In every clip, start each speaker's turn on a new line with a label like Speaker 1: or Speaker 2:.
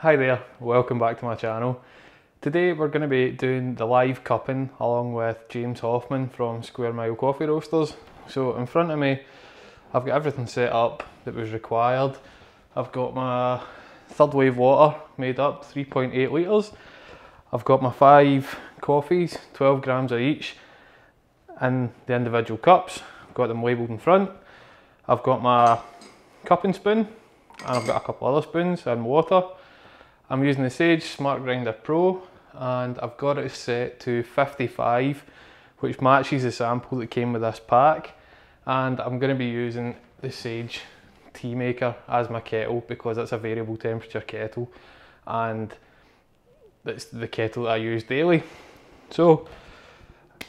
Speaker 1: Hi there, welcome back to my channel. Today we're going to be doing the live cupping along with James Hoffman from Square Mile Coffee Roasters. So in front of me I've got everything set up that was required. I've got my third wave water made up, 3.8 litres. I've got my 5 coffees, 12 grams of each, in the individual cups. I've got them labelled in front. I've got my cupping spoon and I've got a couple other spoons and water. I'm using the Sage Smart Grinder Pro and I've got it set to 55, which matches the sample that came with this pack. And I'm going to be using the Sage tea maker as my kettle because it's a variable temperature kettle and it's the kettle that I use daily. So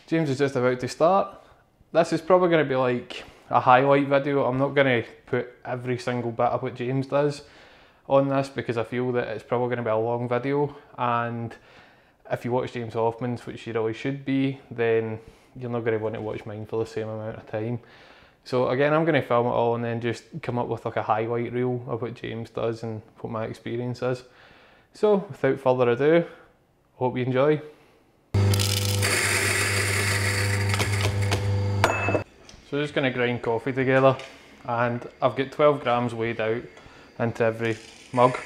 Speaker 1: James is just about to start. This is probably going to be like a highlight video. I'm not going to put every single bit of what James does on this because I feel that it's probably going to be a long video, and if you watch James Hoffman's, which you really should be, then you're not going to want to watch mine for the same amount of time. So again, I'm going to film it all and then just come up with like a highlight reel of what James does and what my experience is. So without further ado, hope you enjoy. So just going to grind coffee together, and I've got 12 grams weighed out into every mug.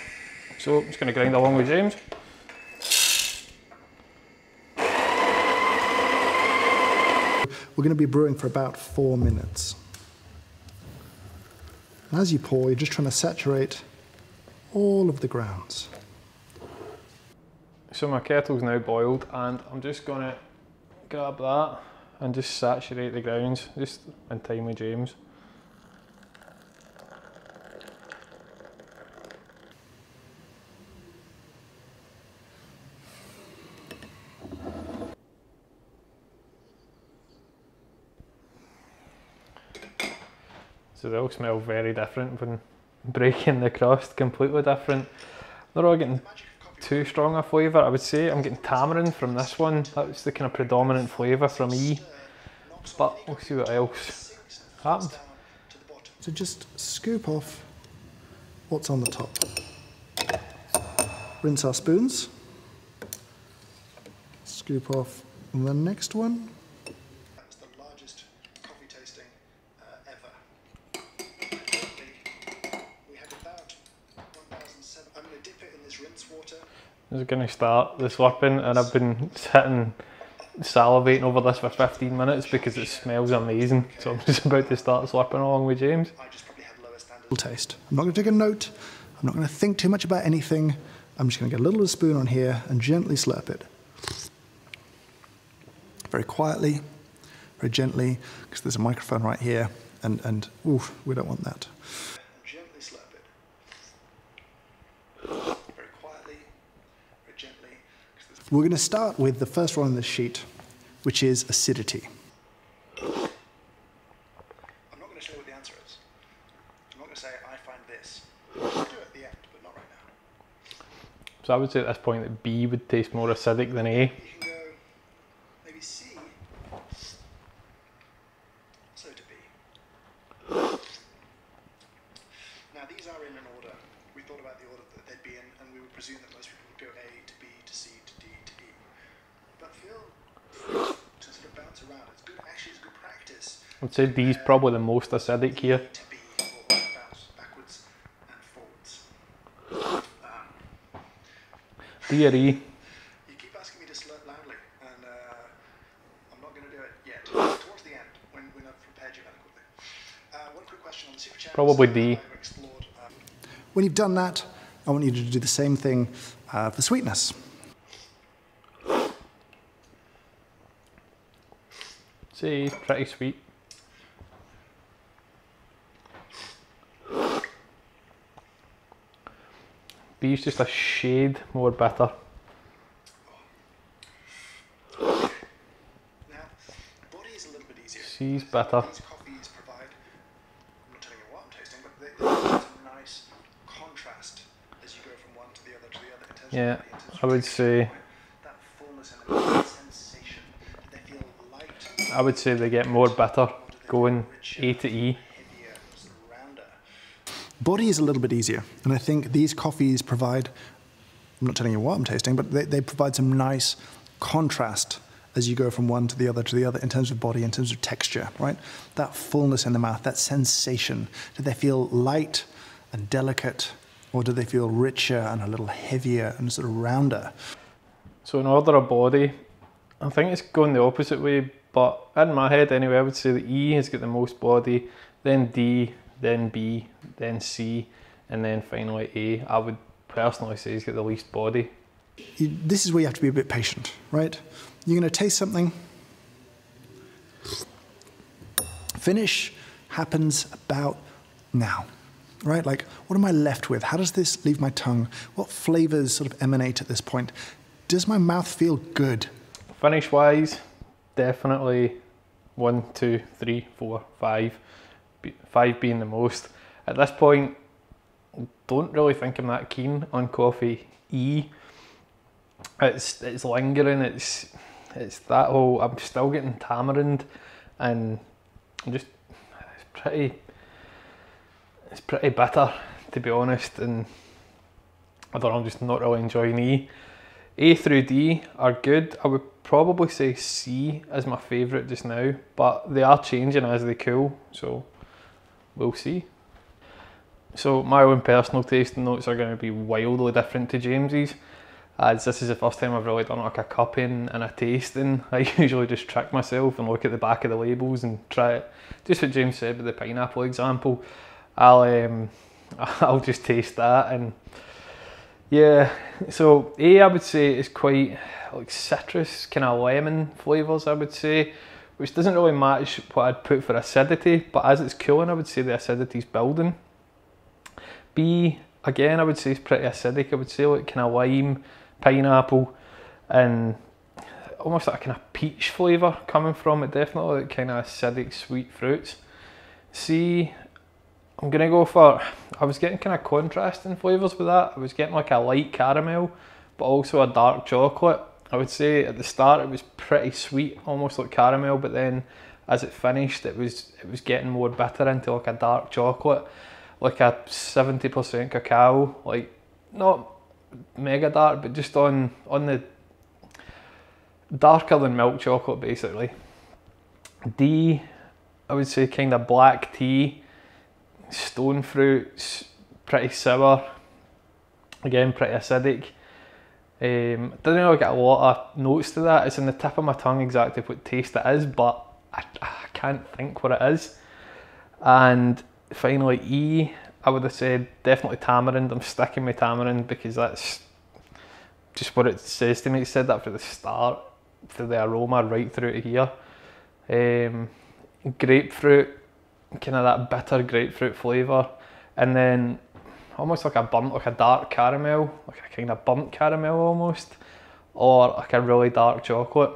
Speaker 1: So I'm just going to grind along with James.
Speaker 2: We're going to be brewing for about 4 minutes. And as you pour, you're just trying to saturate all of the grounds.
Speaker 1: So my kettle's now boiled and I'm just going to grab that and just saturate the grounds, just in time with James. So they all smell very different when breaking the crust, completely different. They're all getting too strong a flavour. I would say I'm getting tamarind from this one. That's the kind of predominant flavour from E. But we'll see what else happened.
Speaker 2: So just scoop off what's on the top. Rinse our spoons. Scoop off the next one. That's the largest coffee tasting ever. We had about 1,007. I'm going to dip it in this rinse water.
Speaker 1: I was going to start the slurping and I've been sitting salivating over this for 15 minutes because it smells amazing. So I'm just about to start slurping along with James.
Speaker 2: I just probably have lower standard taste. I'm not going to take a note. I'm not going to think too much about anything. I'm just going to get a little spoon on here and gently slurp it. Very quietly, very gently, because there's a microphone right here, and oof, we don't want that. Gently slurp it. Very quietly, very gently. We're going to start with the first one on the sheet, which is acidity. I'm not going to show you what the answer is. I'm not going to say, I find this. I'll do it at the end, but not right now.
Speaker 1: So I would say at this point that B would taste more acidic than A.
Speaker 2: You can go maybe C, so to B. Now these are in an order. We thought about the order that they'd be in, and we would presume that most people would go A to B to C to D to E. But feel to sort of bounce around. It's good. Actually, it's good practice.
Speaker 1: I'd say D is probably the most acidic here.
Speaker 2: To B or bounce backwards and forwards.
Speaker 1: D or E.
Speaker 2: You keep asking me to slurp loudly, and I'm not going to do it yet. Towards the end, when I've prepared you adequately. One quick question on the super chat.
Speaker 1: Probably D.
Speaker 2: When you've done that, I want you to do the same thing for sweetness.
Speaker 1: C is pretty sweet. B is just a shade more bitter.
Speaker 2: Now, body is a little bit easier.
Speaker 1: C is bitter.
Speaker 2: These coffees provide, I'm not telling you what I'm tasting, but they provide some nice contrast as you go from one to the other to the other.
Speaker 1: Yeah, I would say.
Speaker 2: That fullness and that sensation, they feel light.
Speaker 1: I would say they get more bitter going A to E.
Speaker 2: Body is a little bit easier, and I think these coffees provide I'm not telling you what I'm tasting, but they provide some nice contrast as you go from one to the other in terms of body, in terms of texture, right? That fullness in the mouth, that sensation. Do they feel light and delicate, or do they feel richer and a little heavier and sort of rounder?
Speaker 1: So in order of body, I think it's going the opposite way, but in my head anyway, I would say that E has got the most body, then D, then B, then C, and then finally A. I would personally say he's got the least body.
Speaker 2: This is where you have to be a bit patient, right? You're going to taste something. Finish happens about now, right? Like, what am I left with? How does this leave my tongue? What flavors sort of emanate at this point? Does my mouth feel good?
Speaker 1: Finish wise, definitely 1, 2, 3, 4, 5. 5 being the most. At this point, don't really think I'm that keen on coffee E. It's lingering, it's that whole, I'm still getting tamarind, and I'm just, it's pretty bitter, to be honest, and I don't know, I'm just not really enjoying E. A through D are good. I would probably say C is my favourite just now, but they are changing as they cool, so we'll see. So my own personal tasting notes are going to be wildly different to James's, as this is the first time I've really done like a cupping and a tasting. I usually just trick myself and look at the back of the labels and try it. Just what James said with the pineapple example, I'll just taste that, and yeah. So A, I would say, is quite like citrus, kind of lemon flavours, I would say, which doesn't really match what I'd put for acidity, but as it's cooling, I would say the acidity's building. B, again, I would say is pretty acidic. I would say like kind of lime, pineapple, and almost like a kind of peach flavour coming from it, definitely like kind of acidic sweet fruits. C, I'm gonna go for, I was getting kind of contrasting flavours with that. I was getting like a light caramel, but also a dark chocolate. I would say at the start it was pretty sweet, almost like caramel, but then as it finished, it was getting more bitter into like a dark chocolate, like a 70% cacao, like not mega dark, but just on the darker than milk chocolate basically. D, I would say kind of black tea, stone fruits, pretty sour, again pretty acidic. Didn't really get a lot of notes to that. It's in the tip of my tongue exactly what taste it is, but I can't think what it is. And finally E, I would have said definitely tamarind. I'm sticking with tamarind because that's just what it says to me. It said that from the start, for the aroma right through to here. Grapefruit, kind of that bitter grapefruit flavour, and then almost like a burnt, like a dark caramel, like a kind of burnt caramel almost, or like a really dark chocolate.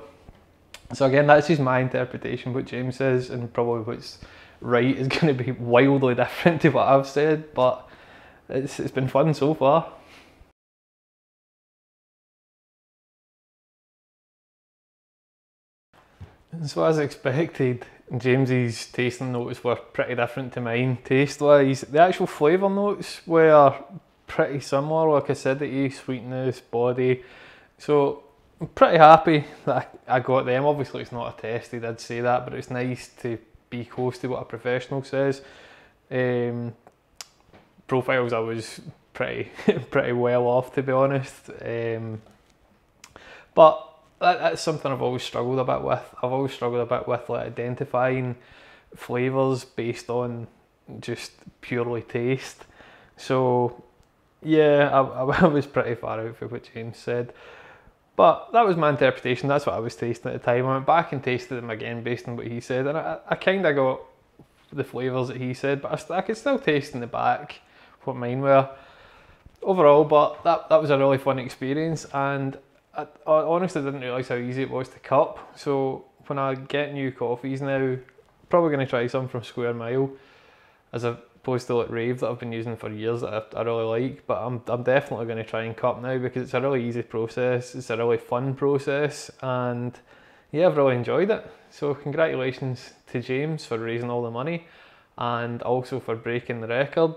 Speaker 1: So again, that's just my interpretation. What James says and probably what's right is going to be wildly different to what I've said, but it's been fun so far. So as expected, James's tasting notes were pretty different to mine taste wise. The actual flavour notes were pretty similar, like acidity, sweetness, body. So I'm pretty happy that I got them. Obviously it's not a test, he did say that, but it's nice to be close to what a professional says. Profiles I was pretty well off, to be honest. But that's something I've always struggled a bit with. I've always struggled a bit with like identifying flavours based on just purely taste. So yeah, I was pretty far out for what James said. But that was my interpretation, that's what I was tasting at the time. I went back and tasted them again based on what he said, and I kind of got the flavours that he said, but I could still taste in the back what mine were overall. But that was a really fun experience, and I honestly didn't realise how easy it was to cup. So when I get new coffees now, probably going to try some from Square Mile as opposed to like Rave that I've been using for years that I really like. But I'm definitely going to try and cup now because it's a really easy process, it's a really fun process, and yeah, I've really enjoyed it. So congratulations to James for raising all the money and also for breaking the record,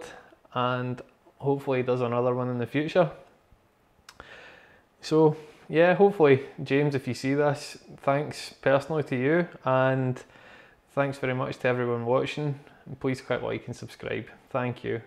Speaker 1: and hopefully he does another one in the future. So yeah, hopefully, James, if you see this, thanks personally to you, and thanks very much to everyone watching. Please click like and subscribe. Thank you.